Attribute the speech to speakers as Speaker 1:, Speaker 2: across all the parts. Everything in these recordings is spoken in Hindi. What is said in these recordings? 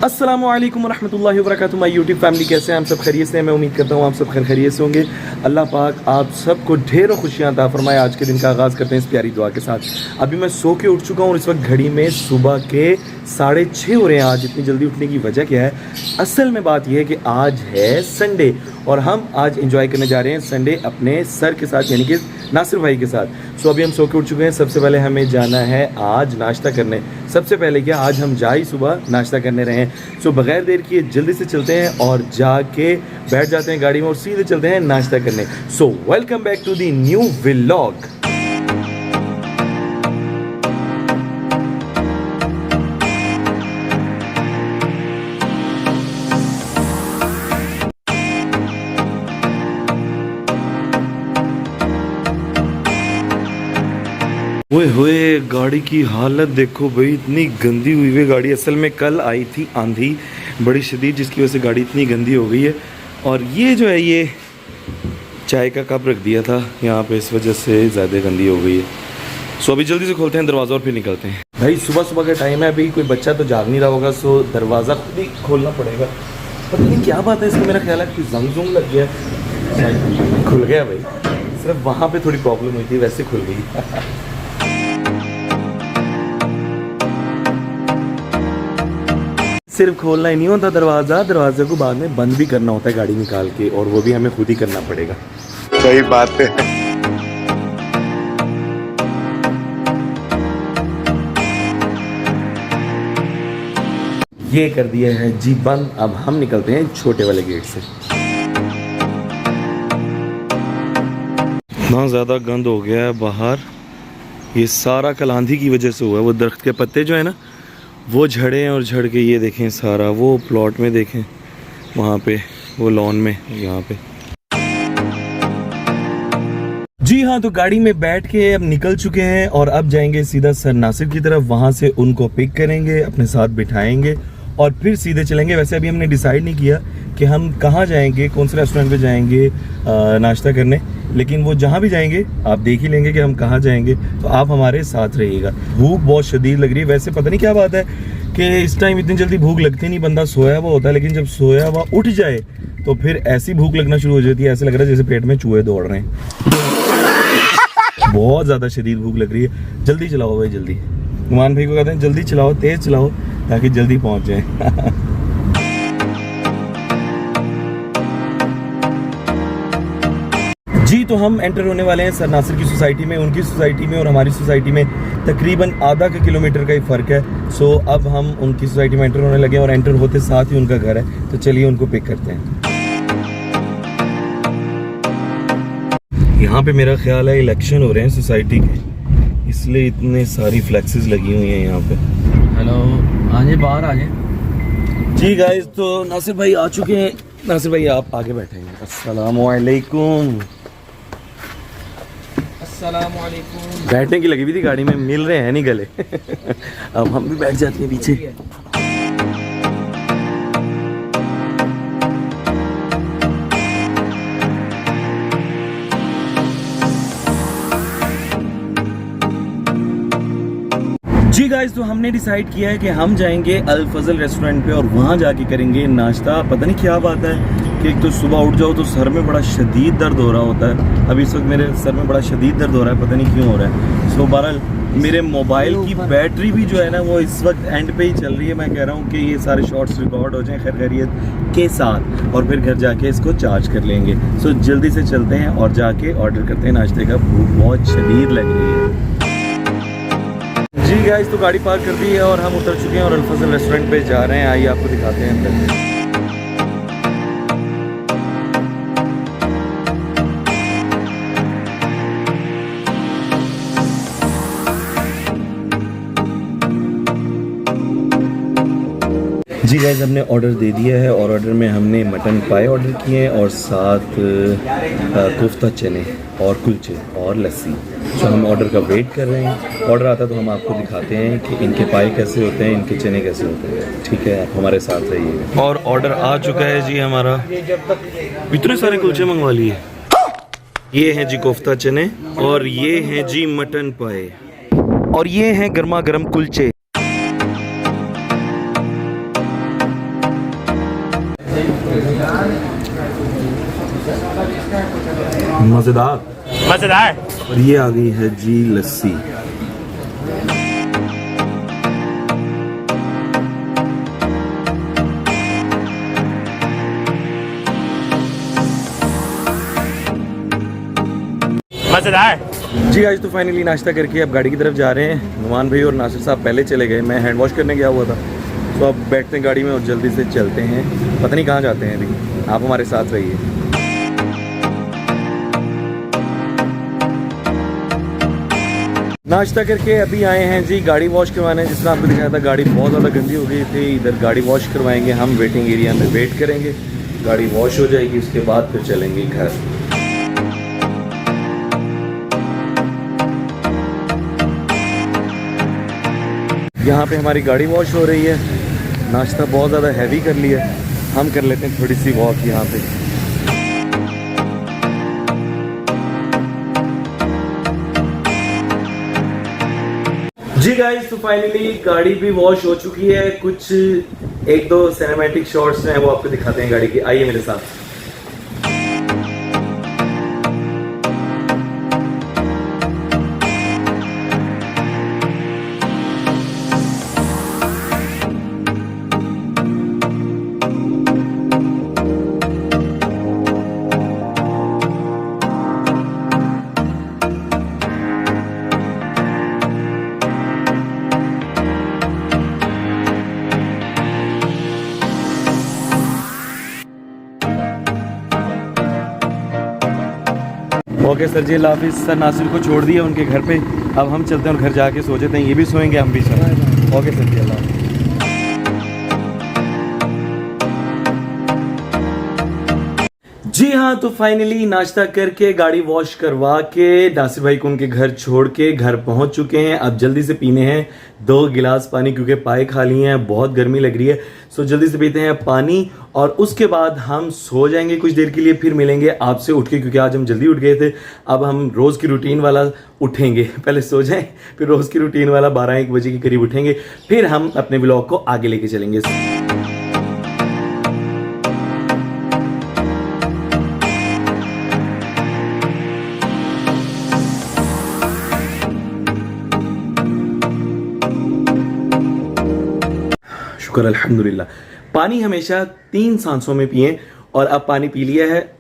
Speaker 1: अस्सलामुअलैकुम वरहमतुल्लाहि वबरकातुहू। माय यूट्यूब फैमिली, कैसे हैं हम सब? खैरियत से हैं। मैं उम्मीद करता हूँ आप सब खैरियत से होंगे। अल्लाह पाक आप सबको ढेरों खुशियाँ अता फरमाए। आज के दिन का आगाज़ करते हैं इस प्यारी दुआ के साथ। अभी मैं सो के उठ चुका हूँ और इस वक्त घड़ी में सुबह के 6:30 हो रहे हैं। आज इतनी जल्दी उठने की वजह क्या है? असल में बात यह है कि आज है संडे और हम आज इंजॉय करने जा रहे हैं संडे अपने सर के साथ, यानी कि नासिर भाई के साथ। सो अभी हम सो के उठ चुके हैं। सबसे पहले हमें जाना है आज नाश्ता करने। सबसे पहले क्या, आज हम जा ही सुबह नाश्ता करने रहे हैं। सो बगैर देर किए जल्दी से चलते हैं और जाके बैठ जाते हैं गाड़ी में और सीधे चलते हैं नाश्ता करने। So welcome back to the new vlog. ओए होए, गाड़ी की हालत देखो भाई, इतनी गंदी हुई है गाड़ी। असल में कल आई थी आंधी बड़ी शदीद, जिसकी वजह से गाड़ी इतनी गंदी हो गई है। और ये जो है, ये चाय का कप रख दिया था यहाँ पे, इस वजह से ज़्यादा गंदी हो गई है। सो अभी जल्दी से खोलते हैं दरवाज़ा और फिर निकलते हैं। भाई सुबह सुबह का टाइम है, अभी कोई बच्चा तो जाग नहीं रहा होगा, सो दरवाज़ा खुद ही खोलना पड़ेगा। पता नहीं क्या बात है इसमें, मेरा ख्याल है कि जंग लग गया। खुल गया भाई, सिर्फ वहाँ पर थोड़ी प्रॉब्लम हुई थी, वैसे खुल गई। सिर्फ खोलना ही नहीं होता दरवाज़ा, दरवाजे को बाद में बंद भी करना होता है गाड़ी निकाल के, और वो भी हमें खुद ही करना पड़ेगा।
Speaker 2: सही बात है।
Speaker 1: ये कर दिया है जी बंद। अब हम निकलते हैं छोटे वाले गेट से। इतना ज़्यादा गंद हो गया है बाहर, ये सारा कल आंधी की वजह से हुआ है। वो दरख्त के पत्ते जो है ना, वो झड़े हैं और झड़ के ये देखें सारा, वो प्लॉट में देखें वहाँ पे, वो लॉन में यहाँ पे। जी हाँ, तो गाड़ी में बैठ के अब निकल चुके हैं और अब जाएंगे सीधा सर नासिर की तरफ। वहाँ से उनको पिक करेंगे, अपने साथ बिठाएंगे और फिर सीधे चलेंगे। वैसे अभी हमने डिसाइड नहीं किया कि हम कहाँ जाएंगे, कौन से रेस्टोरेंट पे जाएंगे नाश्ता करने, लेकिन वो जहाँ भी जाएंगे आप देख ही लेंगे कि हम कहाँ जाएंगे। तो आप हमारे साथ रहिएगा। भूख बहुत शदीद लग रही है। वैसे पता नहीं क्या बात है कि इस टाइम इतनी जल्दी भूख लगती नहीं, बंदा सोया हुआ होता है, लेकिन जब सोया हुआ उठ जाए तो फिर ऐसी भूख लगना शुरू हो जाती है, ऐसे लग रहा है जैसे पेट में चूहे दौड़ रहे हैं। बहुत ज़्यादा शदीद भूख लग रही है। जल्दी चलाओ भाई, जल्दी। गुमान भाई को कहते हैं जल्दी चलाओ, तेज़ चलाओ ताकि जल्दी पहुँच जाए। जी, तो हम एंटर होने वाले हैं सर नासिर की सोसाइटी में। उनकी सोसाइटी में और हमारी सोसाइटी में तकरीबन आधा के किलोमीटर का ही फ़र्क है। सो अब हम उनकी सोसाइटी में एंटर होने लगे और एंटर होते साथ ही उनका घर है। तो चलिए उनको पिक करते हैं। यहाँ पे मेरा ख्याल है इलेक्शन हो रहे हैं सोसाइटी के, इसलिए इतने सारी फ्लैक्सेस लगी हुई हैं यहाँ पे।
Speaker 3: हेलो, हाँ जी, बाहर आ जाए।
Speaker 1: जी गाइस, तो नासिर भाई आ चुके हैं। नासिर भाई आप आगे बैठेंगे। अस्सलामुअलैकुम।
Speaker 3: अस्सलामुअलैकुम।
Speaker 1: बैठने की लगी हुई थी गाड़ी में, मिल रहे हैं नहीं गले। अब हम भी बैठ जाते हैं पीछे। जी गाइस, तो हमने डिसाइड किया है कि हम जाएंगे अल फजल रेस्टोरेंट पे और वहाँ जाके करेंगे नाश्ता। पता नहीं क्या बात है कि एक तो सुबह उठ जाओ तो सर में बड़ा शदीद दर्द हो रहा होता है। अभी इस वक्त मेरे सर में बड़ा शदीद दर्द हो रहा है, पता नहीं क्यों हो रहा है। सो बहरहाल मेरे मोबाइल की बैटरी भी जो है ना, वो इस वक्त एंड पे ही चल रही है। मैं कह रहा हूँ कि ये सारे शॉर्ट्स रिकॉर्ड हो जाएं खैर खैरियत के साथ और फिर घर जाके इसको चार्ज कर लेंगे। सो जल्दी से चलते हैं और जाके ऑर्डर करते हैं नाश्ते का। भूख बहुत शदीद लग रही है। जी गाइस, तो गाड़ी पार्क कर दी है और हम उतर चुके हैं और अल फजल रेस्टोरेंट पे जा रहे हैं। आइए आपको दिखाते हैं अंदर। जी गाइस, हमने ऑर्डर दे दिया है और ऑर्डर में हमने मटन पाए ऑर्डर किए हैं और साथ कोफ्ता चने और कुलचे और लस्सी। तो हम ऑर्डर का वेट कर रहे हैं। ऑर्डर आता तो हम आपको दिखाते हैं कि इनके पाए कैसे होते हैं, इनके चने कैसे होते हैं। ठीक है, आप हमारे साथ रहिए। और ऑर्डर आ चुका है जी हमारा। इतने सारे कुलचे मंगवा लिए। ये हैं जी कोफ्ता चने और ये हैं जी मटन पाए और ये हैं गर्मा गर्म कुलचे। मजेदार।
Speaker 2: मजेदार।
Speaker 1: और ये आ गई है जी लस्सी।
Speaker 2: मजेदार।
Speaker 1: जी आज तो फाइनली नाश्ता करके अब गाड़ी की तरफ जा रहे हैं। नुमान भाई और नासिर साहब पहले चले गए, मैं हैंड वॉश करने गया हुआ था। तो अब बैठते हैं गाड़ी में और जल्दी से चलते हैं। पता नहीं कहाँ जाते हैं अभी, आप हमारे साथ रहिए। नाश्ता करके अभी आए हैं जी गाड़ी वॉश करवाने। जिसमें आपको दिखाया था गाड़ी बहुत ज़्यादा गंदी हो गई थी। इधर गाड़ी वॉश करवाएंगे हम, वेटिंग एरिया में वेट करेंगे, गाड़ी वॉश हो जाएगी, उसके बाद फिर चलेंगे घर। यहाँ पे हमारी गाड़ी वॉश हो रही है। नाश्ता बहुत ज़्यादा हैवी कर लिया, हम कर लेते हैं थोड़ी सी वॉक यहाँ पे। जी गाइस तो फाइनली गाड़ी भी वॉश हो चुकी है। कुछ एक दो सिनेमैटिक शॉट्स हैं वो आपको दिखाते हैं गाड़ी की, आइए मेरे साथ। ओके सर जी, अल्लाह हाफिज़। सर नासिर को छोड़ दिया उनके घर पे, अब हम चलते हैं और घर जाके सो जाते हैं। ये भी सोएंगे, हम भी सोएंगे। ओके सर जी, अल्लाह हाफिज़। जी हाँ तो फाइनली नाश्ता करके गाड़ी वॉश करवा के नासिर भाई को उनके घर छोड़ के घर पहुंच चुके हैं। अब जल्दी से पीने हैं 2 गिलास पानी, क्योंकि पाए खा लिए हैं, बहुत गर्मी लग रही है। सो जल्दी से पीते हैं पानी और उसके बाद हम सो जाएंगे कुछ देर के लिए। फिर मिलेंगे आपसे उठ के, क्योंकि आज हम जल्दी उठ गए थे। अब हम रोज़ की रूटीन वाला उठेंगे, पहले सो जाएं फिर रोज़ की रूटीन वाला 12-1 बजे के करीब उठेंगे। फिर हम अपने व्लॉग को आगे लेके चलेंगे। शुक्र अल्हम्दुलिल्लाह। पानी हमेशा 3 सांसों में पिएं और अब पानी पी लिया है।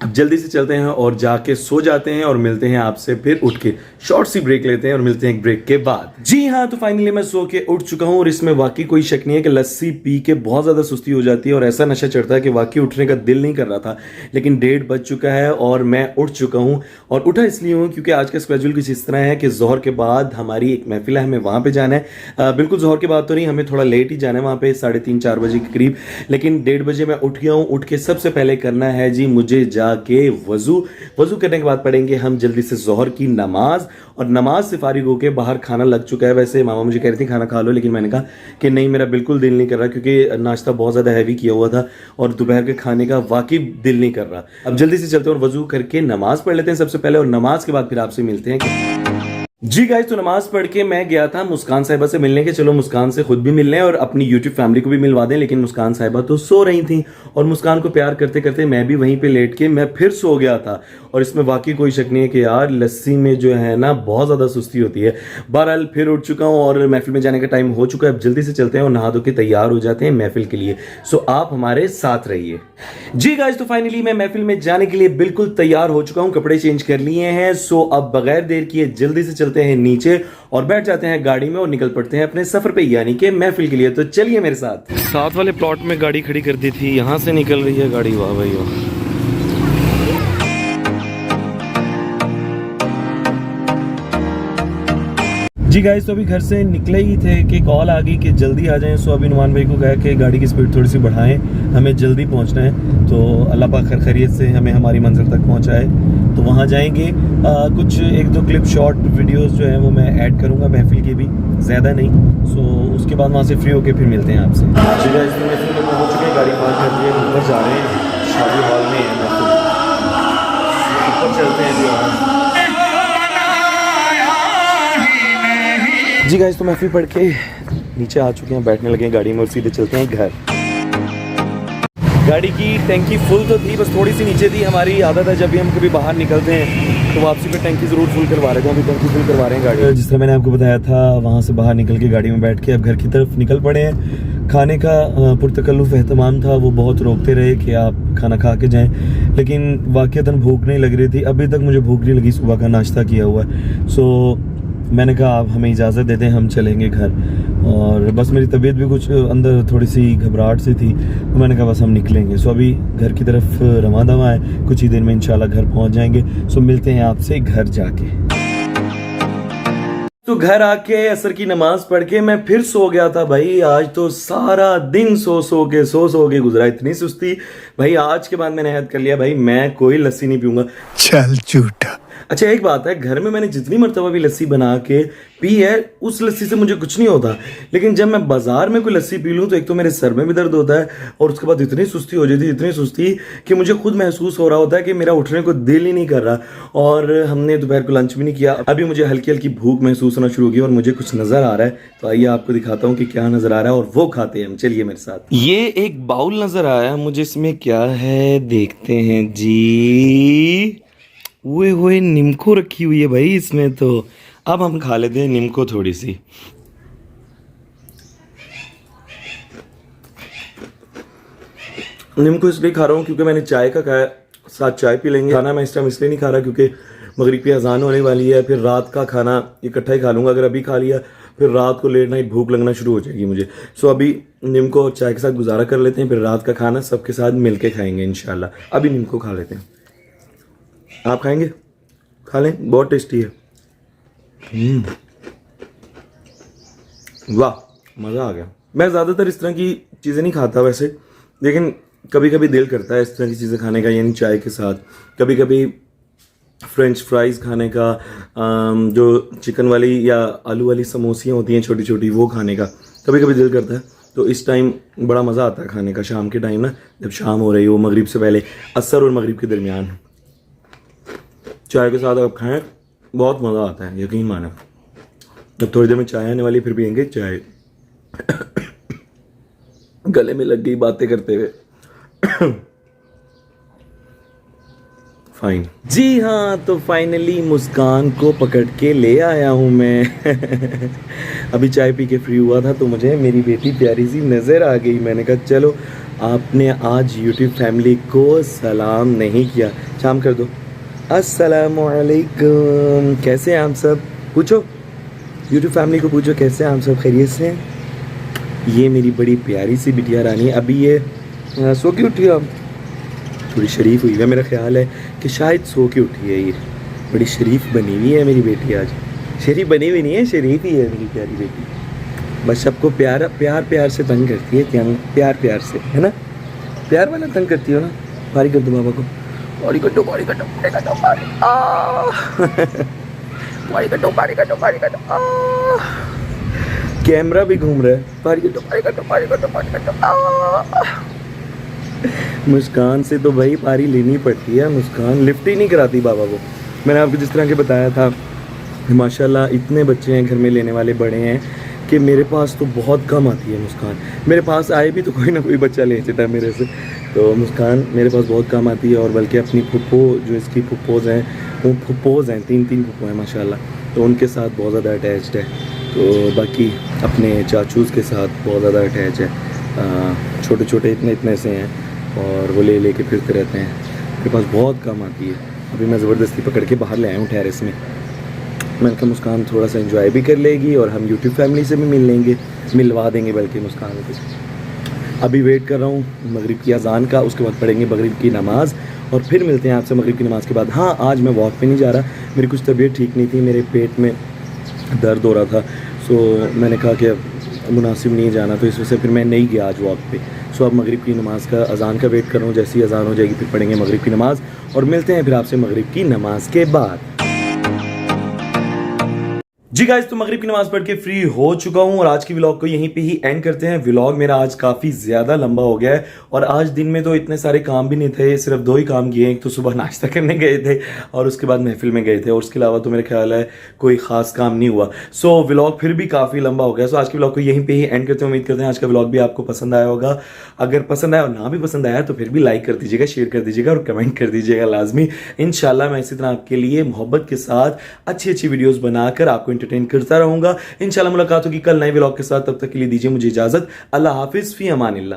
Speaker 1: अब जल्दी से चलते हैं और जाके सो जाते हैं और मिलते हैं आपसे फिर उठ के। शॉर्ट सी ब्रेक लेते हैं और मिलते हैं एक ब्रेक के बाद। जी हाँ तो फाइनली मैं सो के उठ चुका हूँ और इसमें वाकई कोई शक नहीं है कि लस्सी पी के बहुत ज़्यादा सुस्ती हो जाती है और ऐसा नशा चढ़ता है कि वाकई उठने का दिल नहीं कर रहा था। लेकिन 1:30 बज चुका है और मैं उठ चुका हूँ। और उठा इसलिए हूँ क्योंकि आज का स्केड्यूल कुछ इस तरह है कि ज़ोहर के बाद हमारी एक महफिल है, हमें वहाँ पर जाना है। बिल्कुल ज़ोहर के बाद तो नहीं, हमें थोड़ा लेट ही जाना है वहाँ पर, 3:30-4 बजे के करीब। लेकिन 1:30 बजे मैं उठ गया हूँ। उठ के सबसे पहले करना है जी मुझे जाके वजू करने के बाद पढ़ेंगे हम जल्दी से ज़ोहर की नमाज। और नमाज से फारिग होकर बाहर खाना लग चुका है। वैसे मामा मुझे कह रही थी खाना खा लो, लेकिन मैंने कहा कि नहीं, मेरा बिल्कुल दिल नहीं कर रहा, क्योंकि नाश्ता बहुत ज़्यादा हैवी किया हुआ था और दोपहर के खाने का वाकई दिल नहीं कर रहा। अब जल्दी से चलते हैं और वजू करके नमाज पढ़ लेते हैं सबसे पहले, और नमाज के बाद फिर आपसे मिलते हैं। जी गाइस तो नमाज पढ़ के मैं गया था मुस्कान साहिबा से मिलने के। चलो मुस्कान से खुद भी मिल लें और अपनी यूट्यूब फैमिली को भी मिलवा दें। लेकिन मुस्कान साहिबा तो सो रही थी और मुस्कान को प्यार करते करते मैं भी वहीं पे लेट के मैं फिर सो गया था। और इसमें वाकई कोई शक नहीं है कि यार लस्सी में जो है ना बहुत ज़्यादा सुस्ती होती है। बहरहाल फिर उठ चुका हूँ और महफिल में जाने का टाइम हो चुका है। अब जल्दी से चलते हैं और नहा धो के तैयार हो जाते हैं महफिल के लिए। सो आप हमारे साथ रहिए। जी गाइस तो फाइनली मैं महफिल में जाने के लिए बिल्कुल तैयार हो चुका हूँ, कपड़े चेंज कर लिए हैं। सो अब बगैर देर किए जल्दी से चलते हैं नीचे और बैठ जाते हैं गाड़ी में और निकल पड़ते हैं अपने सफर पे, यानी कि महफिल के लिए। तो चलिए मेरे साथ वाले प्लॉट में गाड़ी खड़ी कर दी थी, यहाँ से निकल रही है गाड़ी। वाह भाई वाह। जी गाइस तो अभी घर से निकले ही थे कि कॉल आ गई कि जल्दी आ जाएं। सो अभी नुमान भाई को कहा कि गाड़ी की स्पीड थोड़ी सी बढ़ाएं, हमें जल्दी पहुंचना है। तो अल्लाह पाक खैर खैरियत से हमें हमारी मंजिल तक पहुंचाए। तो वहां जाएंगे। कुछ 1-2 क्लिप शॉर्ट वीडियोस जो हैं वो मैं ऐड करूंगा महफिल की भी, ज़्यादा नहीं। सो उसके बाद वहाँ से फ्री होके फिर मिलते हैं आपसे। जी गाइस तो महफिल में पहुँच चुके हैं, गाड़ी पार्क कर दी है, ऊपर जा रहे हैं, शादी हॉल में है महफिल। ऊपर चलते हैं जी। जी गाइस तो महफिल पढ़ के नीचे आ चुके हैं, बैठने लगे हैं गाड़ी में और सीधे चलते हैं घर। गाड़ी की टैंकी फुल तो थी, बस थोड़ी सी नीचे थी। हमारी आदत है जब भी हम कभी बाहर निकलते हैं तो वापसी पे टैंकी ज़रूर फुल करवा रहे थे। अभी टैंकी फुल करवा रहे हैं गाड़ी। जिस तरह मैंने आपको बताया था, वहाँ से बाहर निकल के गाड़ी में बैठ के अब घर की तरफ निकल पड़े हैं। खाने का पुरतकल्लुफ़ एहतमाम था, वो बहुत रोकते रहे कि आप खाना खा के जाएँ, लेकिन वाक़ईतन भूख नहीं लग रही थी। अभी तक मुझे भूख नहीं लगी, सुबह का नाश्ता किया हुआ है। सो मैंने कहा आप हमें इजाज़त दे दें, हम चलेंगे घर। और बस मेरी तबीयत भी कुछ अंदर थोड़ी सी घबराहट सी थी, तो मैंने कहा बस हम निकलेंगे। सो अभी घर की तरफ रवा दवा है, कुछ ही देर में इंशाल्लाह घर पहुंच जाएंगे। सो मिलते हैं आपसे घर जाके। तो घर आके असर की नमाज पढ़ के मैं फिर सो गया था भाई। आज तो सारा दिन सो सो के गुजरा, इतनी सुस्ती भाई। आज के बाद मैंने ऐद कर लिया भाई, मैं कोई लस्सी नहीं पीऊंगा।
Speaker 4: चल झूठा।
Speaker 1: अच्छा एक बात है, घर में मैंने जितनी मरतबा भी लस्सी बना के पी है, उस लस्सी से मुझे कुछ नहीं होता, लेकिन जब मैं बाजार में कोई लस्सी पी लूँ तो एक तो मेरे सर में भी दर्द होता है, और उसके बाद इतनी सुस्ती हो जाती है, इतनी सुस्ती कि मुझे खुद महसूस हो रहा होता है कि मेरा उठने को दिल ही नहीं कर रहा। और हमने दोपहर को लंच भी नहीं किया। अभी मुझे हल्की हल्की भूख महसूस होना शुरू हो गई और मुझे कुछ नज़र आ रहा है, तो आइए आपको दिखाता हूँ कि क्या नज़र आ रहा है और वो खाते हैं हम। चलिए मेरे साथ। ये एक बाउल नज़र आया मुझे, इसमें क्या है देखते हैं जी। हुए निम्को रखी हुई है भाई इसमें, तो अब हम खा लेते हैं निम्को थोड़ी सी। निम्को इसलिए खा रहा हूँ क्योंकि मैंने चाय का खाया, साथ चाय पी लेंगे। खाना मैं इस टाइम इसलिए नहीं खा रहा क्योंकि मगरिब की अजान होने वाली है, फिर रात का खाना इकट्ठा ही खा लूँगा। अगर अभी खा लिया फिर रात को लेट नाइट भूख लगना शुरू हो जाएगी मुझे। सो अभी निम्को और चाय के साथ गुजारा कर लेते हैं, फिर रात का खाना सबके साथ मिल के खाएंगे इंशाल्लाह। अभी निम्को खा लेते हैं। आप खाएंगे? खा लें, बहुत टेस्टी है। वाह, मज़ा आ गया। मैं ज़्यादातर इस तरह की चीज़ें नहीं खाता वैसे, लेकिन कभी कभी दिल करता है इस तरह की चीज़ें खाने का, यानी चाय के साथ। कभी कभी फ्रेंच फ्राइज़ खाने का, जो चिकन वाली या आलू वाली समोसियाँ होती हैं छोटी छोटी, वो खाने का कभी कभी दिल करता है। तो इस टाइम बड़ा मज़ा आता है खाने का, शाम के टाइम ना, जब शाम हो रही हो, मगरिब से पहले, असर और मगरिब के दरमियान चाय के साथ आप खाएं, बहुत मज़ा आता है, यकीन माने। जब थोड़ी देर में चाय आने वाली, फिर पियेंगे चाय। गले में लग गई बातें करते हुए। फाइन जी हाँ, तो फाइनली मुस्कान को पकड़ के ले आया हूँ मैं। अभी चाय पी के फ्री हुआ था तो मुझे मेरी बेटी प्यारी सी नज़र आ गई। मैंने कहा चलो, आपने आज यूट्यूब फैमिली को सलाम नहीं किया, शाम कर दो। अस्सलामुअलैकुम, कैसे हैं आप सब? पूछो यूट्यूब फैमिली को, पूछो कैसे हैं आप सब, खैरियत से हैं? ये मेरी बड़ी प्यारी सी बिटिया रानी, अभी ये सो के उठी है, थोड़ी शरीफ हुई है। मेरा ख्याल है कि शायद सो के उठी है। ये बड़ी शरीफ बनी हुई है मेरी बेटी आज। शरीफ बनी हुई नहीं है, शरीफ ही है मेरी प्यारी बेटी। बस सबको प्यार प्यार प्यार से तंग करती है, प्यार प्यार से, है ना? प्यार वाला तंग करती हो ना। बारी कर दो बाबा को, बारी कटो, बारी कटो, बारी कटो, बारी कटो, बारी कटो, बारी कटो। कैमरा भी घूम रहा है। बारी कटो, बारी कटो, बारी कटो, बारी कटो। मुस्कान से तो भाई पारी लेनी पड़ती है। मुस्कान लिफ्ट ही नहीं कराती बाबा को। मैंने आपको जिस तरह के बताया था, माशाल्लाह इतने बच्चे हैं घर में लेने वाले, बड़े हैं कि मेरे पास तो बहुत कम आती है मुस्कान। मेरे पास आए भी तो कोई ना कोई बच्चा ले जाता है मेरे से, तो मुस्कान मेरे पास बहुत कम आती है। और बल्कि अपनी फुप्पो, जो इसकी फुप्पोज़ हैं, वो फुप्पोज़ हैं, 3 फुप्पो हैं माशाल्लाह, तो उनके साथ बहुत ज़्यादा अटैच्ड है। तो बाकी अपने चाचूज़ के साथ बहुत ज़्यादा अटैच है। छोटे छोटे इतने से हैं और वो ले के फिरते रहते हैं। मेरे पास बहुत कम आती है। अभी मैं ज़बरदस्ती पकड़ के बाहर ले आया हूँ टेरेस में। मैंने कहा मुस्कान थोड़ा सा एंजॉय भी कर लेगी और हम यूट्यूब फैमिली से भी मिल लेंगे, मिलवा देंगे बल्कि मुस्कान को। अभी वेट कर रहा हूँ मगरिब की अजान का, उसके बाद पढ़ेंगे मगरिब की नमाज़ और फिर मिलते हैं आपसे मगरिब की नमाज़ के बाद। हाँ, आज मैं वॉक पे नहीं जा रहा, मेरी कुछ तबीयत ठीक नहीं थी, मेरे पेट में दर्द हो रहा था। सो मैंने कहा कि मुनासिब नहीं जाना, तो इस वजह से फिर मैं नहीं गया आज वॉक पे। सो अब मगरिब की नमाज़ का अजान का वेट कर रहा हूँ। जैसी अजान हो जाएगी फिर पढ़ेंगे मगरिब की नमाज़ और मिलते हैं फिर आपसे मगरिब की नमाज़ के बाद। जी गाइस, तो मगरिब की नमाज पढ़ के फ्री हो चुका हूं और आज की व्लॉग को यहीं पे ही एंड करते हैं। व्लॉग मेरा आज काफी ज्यादा लंबा हो गया है और आज दिन में तो इतने सारे काम भी नहीं थे, सिर्फ 2 ही काम किए। एक तो सुबह नाश्ता करने गए थे और उसके बाद महफिल में गए थे और उसके अलावा तो मेरे ख्याल है कोई खास काम नहीं हुआ। सो व्लॉग फिर भी काफी लंबा हो गया। सो आज की व्लॉग को यहीं पे ही एंड करते हैं। उम्मीद करते हैं आज का व्लॉग भी आपको पसंद आया होगा। अगर पसंद आया और ना भी पसंद आया तो फिर भी लाइक कर दीजिएगा, शेयर कर दीजिएगा और कमेंट कर दीजिएगा लाजमी। इंशाल्लाह मैं इसी तरह आपके लिए मोहब्बत के साथ अच्छी अच्छी वीडियोस बनाकर आपको एंटरटेन करता रहूंगा। इंशाल्लाह मुलाकात होगी कल नए व्लॉग के साथ। तब तक के लिए दीजिए मुझे इजाजत। अल्लाह हाफिज, फी अमानिल्लाह।